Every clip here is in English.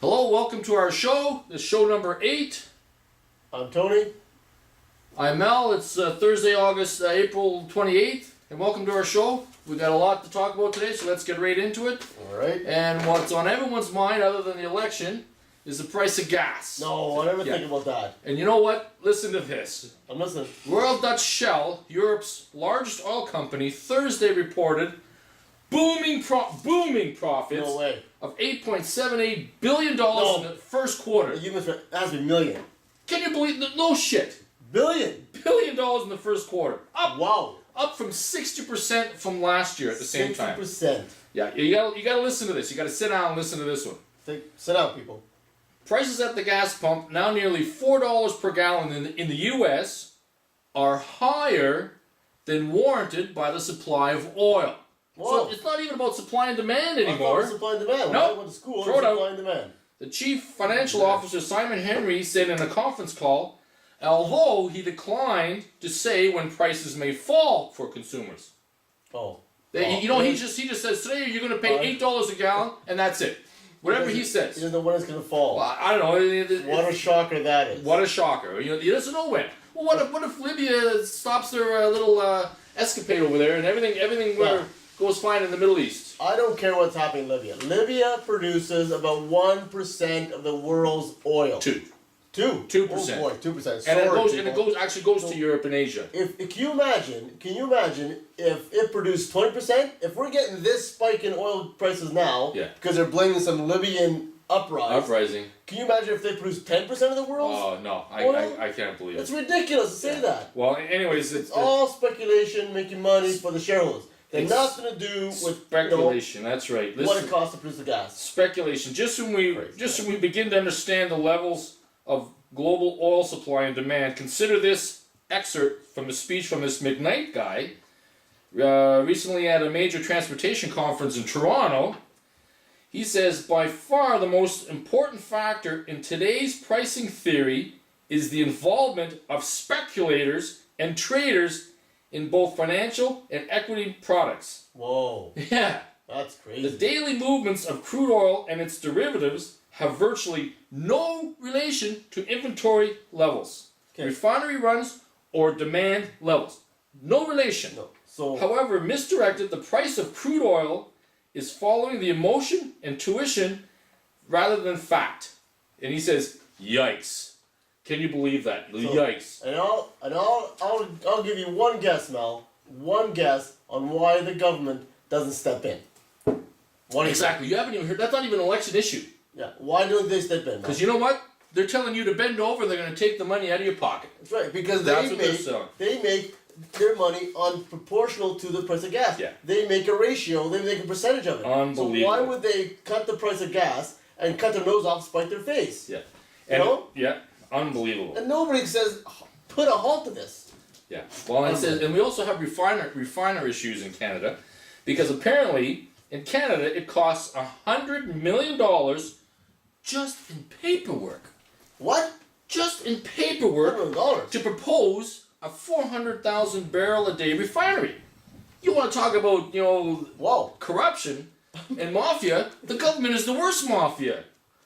Hello, welcome to our show. This is show number 8. I'm Tony. I'm Mel. It's April 28th, and welcome to our show. We've got a lot to talk about today, so let's get right into it. All right. And what's on everyone's mind, other than the election, is the price of gas. No, I never think about that. And you know what? Listen to this. I'm listening. Royal Dutch Shell, Europe's largest oil company, Thursday reported booming profits No way. of $8.78 billion in the first quarter. You must ask me million. Can you believe that? No shit. Billion. $1 billion in the first quarter. Wow. Up from 60% from last year at the same time. 60%. Yeah, you gotta listen to this. You gotta sit down and listen to this one. Sit down, people. Prices at the gas pump, now nearly $4 per gallon in the U.S., are higher than warranted by the supply of oil. Whoa. So it's not even about supply and demand I thought it anymore. was supply and demand. When Nope. I went to school, Throw it out. supply and demand. The chief financial officer, Simon Henry, said in a conference call, although he declined to say when prices may fall for consumers. Oh. He just says, today you're going to pay $8 a gallon, and that's it. Whatever he says. He doesn't know when it's going to fall. Well, I don't know. What a shocker that is. What a shocker. He doesn't know when. Well, what if Libya stops their little escapade over there and everything goes fine in the Middle East? I don't care what's happening in Libya. Libya produces about 1% of the world's oil. 2%. 2%. Oh boy, 2%. And Sorry, it actually goes to Europe and Asia. Can you imagine if it produced 20%? If we're getting this spike in oil prices now, because they're blaming some Libyan uprising. Can you imagine if they produced 10% of the world's? Oh no, I can't believe it. It's ridiculous to say that. Well, anyways, it's all speculation, making money for the shareholders. They're nothing to do with speculation. That's right. Listen, what it costs to produce the gas. Speculation. Just when we begin to understand the levels of global oil supply and demand, consider this excerpt from a speech from this McKnight guy recently at a major transportation conference in Toronto. He says, by far the most important factor in today's pricing theory is the involvement of speculators and traders in both financial and equity products. Whoa. Yeah. That's crazy. The daily movements of crude oil and its derivatives have virtually no relation to inventory levels, refinery runs, or demand levels. No relation. No. So, however, misdirected, the price of crude oil is following the emotion and tuition rather than fact. And he says, yikes. Can you believe that? Yikes. And I'll give you one guess, Mel. One guess on why the government doesn't step in. Exactly. You haven't even heard. That's not even an election issue. Yeah. Why don't they step in? Because you know what? They're telling you to bend over. They're going to take the money out of your pocket. That's right. Because they make their money proportional to the price of gas. Yeah. They make a ratio. They make a percentage of it. Unbelievable. So why would they cut the price of gas and cut their nose off, spite their face? Yeah. Yeah. Unbelievable. And nobody says put a halt to this. Yeah. Well, and we also have refiner issues in Canada, because apparently in Canada it costs $100 million just in paperwork. What? Just in paperwork $100 million to propose a 400,000 barrel a day refinery. You want to talk about corruption and mafia? The government is the worst mafia.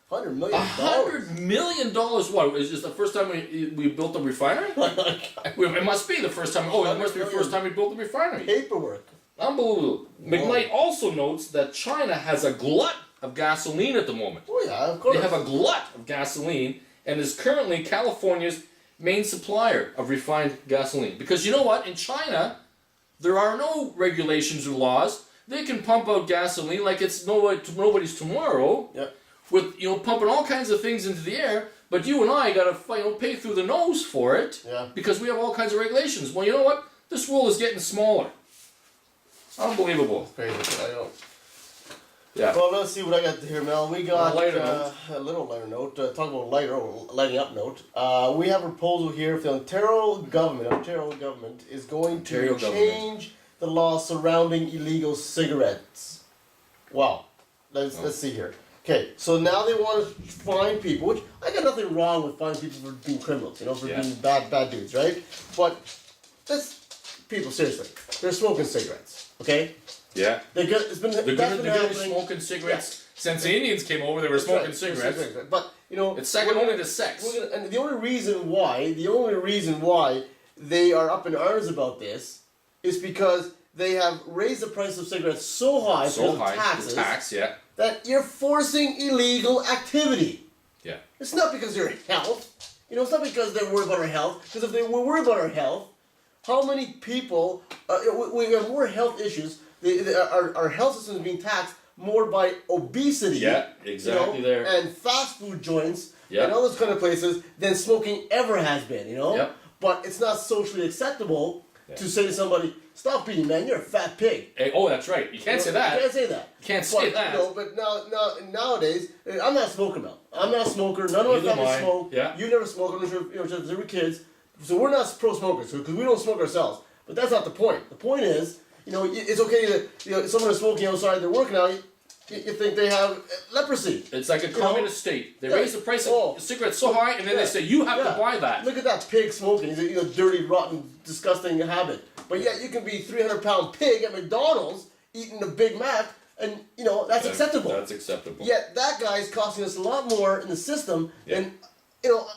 $100 million. $100 million. What? Is this the first time we built a refinery? It must be the first time. Oh, it must be the first time we built a refinery. Paperwork. Unbelievable. McKnight also notes that China has a glut of gasoline at the moment. Oh yeah, of course. They have a glut of gasoline and is currently California's main supplier of refined gasoline. Because you know what? In China, there are no regulations or laws. They can pump out gasoline like it's nobody's tomorrow. Yep. With pumping all kinds of things into the air, but you and I gotta pay through the nose for it, because we have all kinds of regulations. Well, you know what? This world is getting smaller. Unbelievable. Crazy. I know. Yeah. Well, let's see what I got here, Mel. We got a little lighter note. Talk about lighting up note. We have a proposal here for the Ontario government is going to change the law surrounding illegal cigarettes. Wow. Let's see here. Okay, so now they want to fine people, which I got nothing wrong with fining people for being criminals, for being bad dudes, right? But people, seriously, they're smoking cigarettes, okay? Yeah. They're gonna be smoking cigarettes Since the Indians came over, they were smoking cigarettes. But you know, It's second only to sex. and the only reason why they are up in arms about this is because they have raised the price of cigarettes so high So because of high, taxes the tax, yeah. that you're forcing illegal activity. Yeah. It's not because of your health. You know, it's not because they're worried about our health. Because if they were worried about our health, how many people? We have more health issues. Our health system is being taxed more by obesity. Yeah, exactly there. And fast food joints Yeah. and all those kind of places than smoking ever has been. You know. Yep. But it's not socially acceptable to say to somebody, "Stop eating, man. You're a fat pig." Hey, oh, that's right. You can't say that. You can't say that. You can't say But, that. you know, but nowadays, I'm not a smoker now. I'm not a smoker. None of Neither my family am I. smoke. Yeah. You never smoke. I'm not sure, they were kids. So we're not pro smokers because we don't smoke ourselves. But that's not the point. The point is, you know, it's okay that someone is smoking outside, they're working out. You think they have leprosy. It's like a communist state. They Yeah. raise the price Oh. of cigarettes so high, and then Yeah. they say, you have Yeah. to buy that. Look at that pig smoking. He's a dirty, rotten, disgusting habit. But yet you can be 300-pound pig at McDonald's eating a Big Mac, and you know that's acceptable. That's acceptable. Yet that guy is costing us a lot more in the system than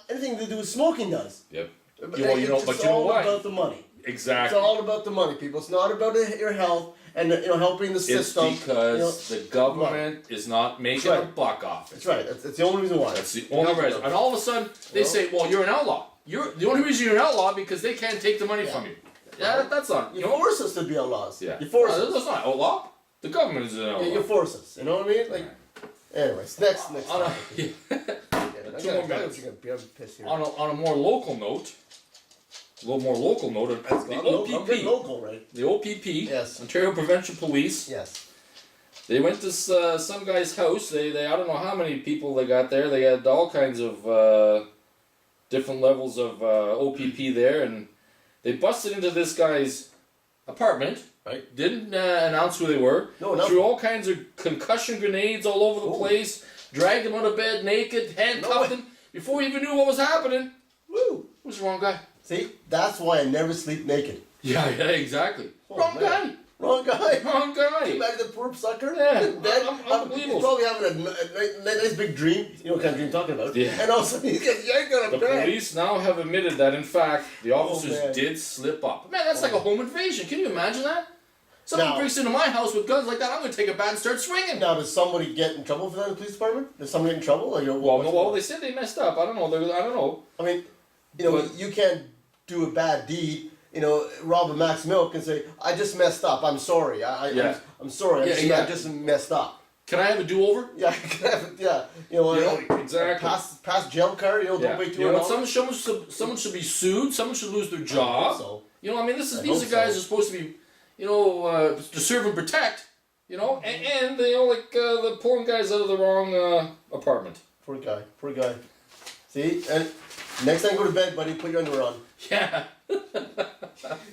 anything to do with smoking does. Yep. But You know, it's but you know all what? about the money. Exactly. It's all about the money, people. It's not about your health and helping the It's system. because the government is not making That's a right. buck off it. That's right. That's the only reason why. That's the only reason. And all of a sudden, they say, well, you're an outlaw. You're the only reason you're an outlaw because they can't take the money from you. Yeah, that's not. You force us to be outlaws. Yeah. You force No, us. that's not outlaw. The government is an outlaw. You force us. You know what I mean? Like. Anyways, next On a, topic. Two more minutes. I'm pissed here. on a more local note, a little more local note, the I'm getting OPP, local, right? the OPP, Yes. Ontario Provincial Police, Yes. they went to some guy's house. They I don't know how many people they got there. They had all kinds of different levels of OPP there, and they busted into this guy's apartment. Right. Didn't announce who they were. No, nothing. Threw all kinds of concussion grenades all over the Ooh. place. Dragged him out of bed naked, handcuffed way. him before we even knew what was happening. Woo! Who's the wrong guy? See, that's why I never sleep naked. Yeah, exactly. Oh, Wrong man. guy. Wrong guy. Wrong guy. Imagine the poor sucker. Yeah, in bed. unbelievable. He's probably having a nice big dream. You know what kind of dream I'm talking about. Yeah. And all of a sudden he gets yanked out The of bed. police now have admitted that, in fact, the officers man. did slip up. Man, that's like a home invasion. Can you imagine that? Someone Now- breaks into my house with guns like that, I'm going to take a bat and start swinging. Now, does somebody get in trouble for that in the police department? Does somebody get in trouble? Like, Well, they said they messed up. I don't know. I don't know. I mean, you know, But- you can't do a bad deed. You know, rob a Max Milk and say, "I just messed up. I'm sorry. Yeah. I'm sorry. Yeah, I just messed up." Can I have a do-over? Yeah, yeah. You know, exactly. Pass jail card. You know, Yeah. don't wait too You know long. what? Someone should be sued. Someone should lose their job. So, You know, I mean, I these hope are guys so. are supposed to be, to serve and protect. You know, and the pulling guys out of the wrong apartment. poor guy. Poor guy. See, and next time you go to bed, buddy, put your underwear on. Yeah.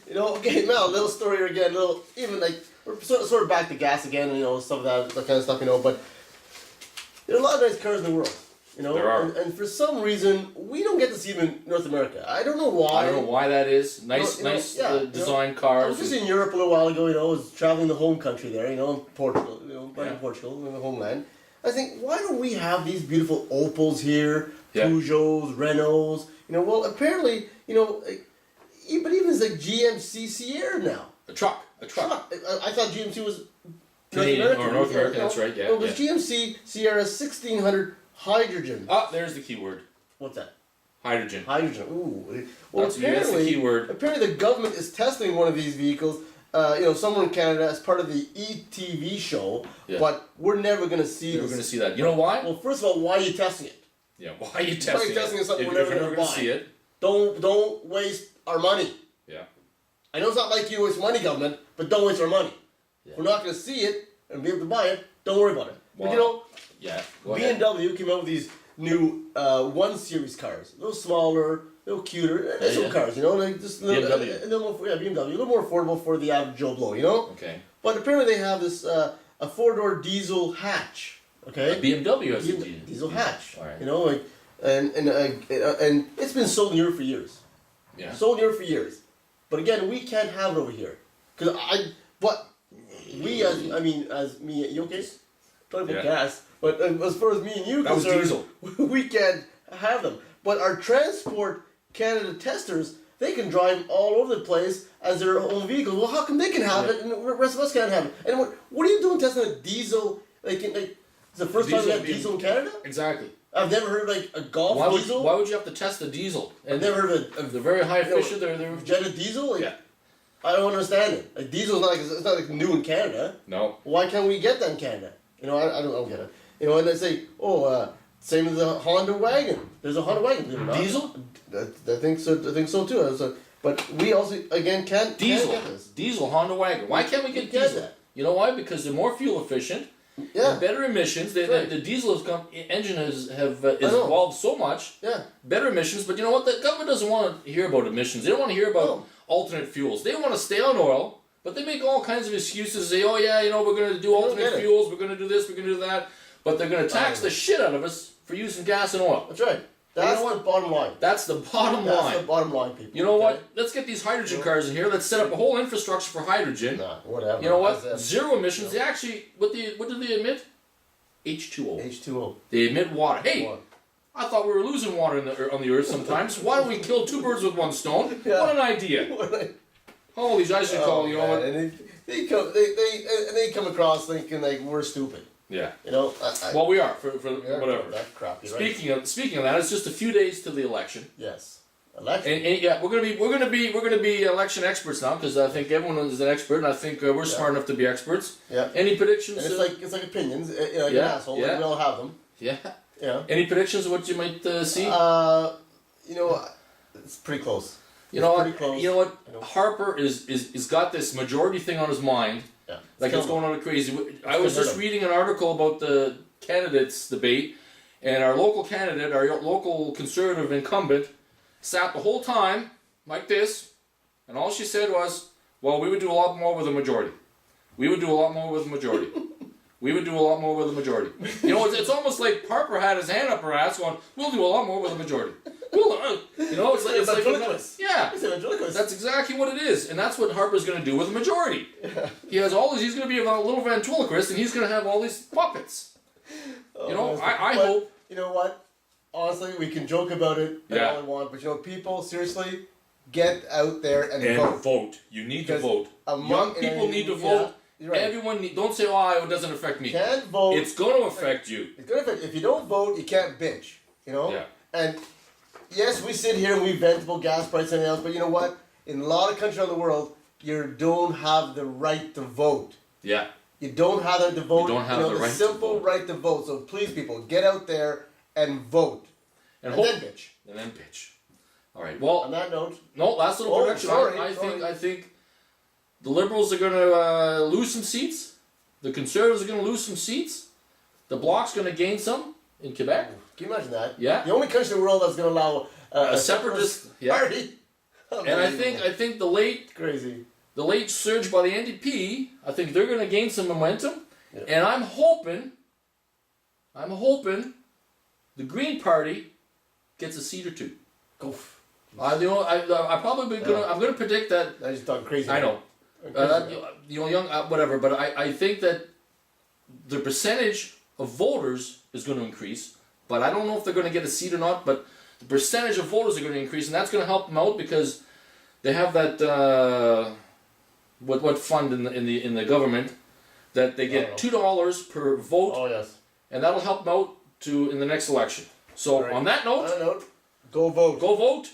You know, okay, Mel, little story here again, even like, we're sort of back to gas again, you know, some of that kind of stuff, you know, but there are a lot of nice cars in the world, you know, There are. And for some reason, we don't get to see them in North America. I don't know why. I don't know why that is. Nice, You know, nice yeah, design I was cars. just in Europe a little while ago, you know, I was traveling the home country there, you know, in Portugal, Yeah. in Portugal, in the homeland. I think, why don't we have these beautiful Opals here, Yeah. Peugeots, Renaults, you know, well, apparently, you know, but even it's like GMC Sierra now. A truck. Truck. I thought GMC was Canadian or North American, you know. that's right, yeah, No, it was yeah. GMC Sierra 1600 hydrogen. Ah, there's the key word. What's that? Hydrogen. Hydrogen. Ooh. Well, That's the apparently, key word. apparently the government is testing one of these vehicles. Somewhere in Canada as part of the ETV show, Yeah. but we're never going to see We're this. going to see that. You know why? Well, first of all, why are you testing it? Yeah. Why are you Why are you testing testing it? something If we're never you're gonna going to buy? see it. Don't waste our money. Yeah. I know it's not like you waste money, government, but don't waste our money. Yeah. If we're not going to see it and be able to buy it, don't worry about it. Why? But you know, Yeah. Go ahead. BMW came out with these new 1 Series cars. A little smaller, a little cuter. Nice little cars, you know, like just a little, BMW. a little more, BMW, a little more affordable for the average Joe Blow, you know. Okay. But apparently they have this a 4-door diesel hatch. Okay. A BMW has a diesel hatch. All right. You know, like and it's been sold in Europe for years. Yeah. Sold in Europe for years. But again, we can't have it over here. But we as me, you okay? talking about Yeah. gas. But as far as me and you That was concerned, diesel. we can't have them. But our Transport Canada testers, they can drive all over the place as their own vehicles. Well, how come they can have it and the rest of us can't have it? And what are you doing testing a diesel? Like it's the first time we Diesel have being- diesel in Canada? Exactly. I've never heard like a Golf Why would diesel. why would you have to test the diesel? I've And never heard of they're very high you know, efficient. They're Jetta diesel. Like, yeah. I don't understand it. Like diesel's not like it's not like new in Canada. No. Why can't we get that in Canada? You know, I don't get it. You know, and they say, same as the Honda wagon. There's a Honda wagon. Is there not? Diesel? I think so. I think so too. But we also again can't Diesel. get this. Diesel Honda wagon. Why can't we get Get diesel? that. You know why? Because they're more fuel efficient. Yeah, Better emissions. Right. The diesel engine has know. evolved so much. yeah. Better emissions, but you know what? The government doesn't want to hear about emissions. They don't want to hear about No. alternate fuels. They want to stay on oil, but they make all kinds of excuses. Say, oh yeah, you know, we're going to do don't alternate get it. fuels. We're going to do this. We're going to do that. But they're going to tax the shit out of us for using gas and oil. That's right. That's know the bottom line. That's the bottom That's line. the bottom line, people. You know okay? what? Let's get these hydrogen cars in here. Let's set up a whole infrastructure for hydrogen. Nah, whatever. You know what? That's Zero emissions. They actually, what do they emit? H2O. H2O. They emit water. Hey, Water. I thought we were losing water on the earth sometimes. Why don't we kill two birds with one stone? Yeah. What an idea! Oh, these guys should call. You know what? And they come across thinking like we're stupid. Yeah. You know. Well, we are for yeah, whatever. That crap. You're right. Speaking of that, it's just a few days to the election, Yes. Election. and yeah, we're gonna be election experts now because I think everyone is an expert, and I think we're smart enough to be experts. Yeah. Any predictions? And it's like opinions. You know, like yeah, an asshole. yeah. Like we all have them. Yeah. You know. Any predictions of what you might see? You know, it's pretty close. You know pretty what? close. You know what? You know. Harper is got this majority thing on his mind. Yeah. Like it's going on crazy. I was gonna hurt just him. reading an article about the candidates debate, and our local candidate, our local conservative incumbent, sat the whole time like this, and all she said was, "Well, we would do a lot more with a majority. We would do a lot more with a majority. We would do a lot more with a majority." You know, it's almost like Harper had his hand up her ass, going, "We'll do a lot more with a majority." You know, it's like ventriloquist. yeah. He's a ventriloquist. That's exactly what it is, and that's what Harper's going to do with a majority. He has all these. He's going to be a little ventriloquist, and he's going to have all these puppets. Oh, You know, man. I But, hope. You know what? Honestly, we can joke about it Yeah. all we want, but you know, people, seriously, get out there and vote. You need Because to vote. among- Young people need to vote. You're right. Everyone don't say, "Oh, it doesn't affect me." Can't vote. It's going to affect you. It's gonna affect. If you don't vote, you can't bitch. You know. Yeah. And yes, we sit here and we vent about gas prices and everything else, but you know what? In a lot of countries around the world, you don't have the right to vote. Yeah. You don't have the right to vote. You don't have know, the right to simple vote. right to vote. So please, people, get out there and vote. And And hope. then bitch. And then bitch. All right. Well, On that note, no. Last little Oh, prediction. sorry, I think the Liberals are going to lose some seats. The Conservatives are going to lose some seats. The Bloc's going to gain some in Quebec. can you imagine that? Yeah. The only country in the world that's going to allow A separatist- yeah. party. And I think Crazy. the late surge by the NDP, I think they're going to gain some momentum, Yeah. and I'm hoping the Green Party gets a seat or two. Go. I probably gonna I'm gonna predict that. I just talking crazy. I know, young whatever, but I think that the percentage of voters is going to increase, but I don't know if they're going to get a seat or not. But the percentage of voters are going to increase, and that's going to help them out because they have that what fund in the government that they get $2 per vote, Oh yes. and that'll help them out in the next election. So Right. on that note, On that note, go vote. go vote.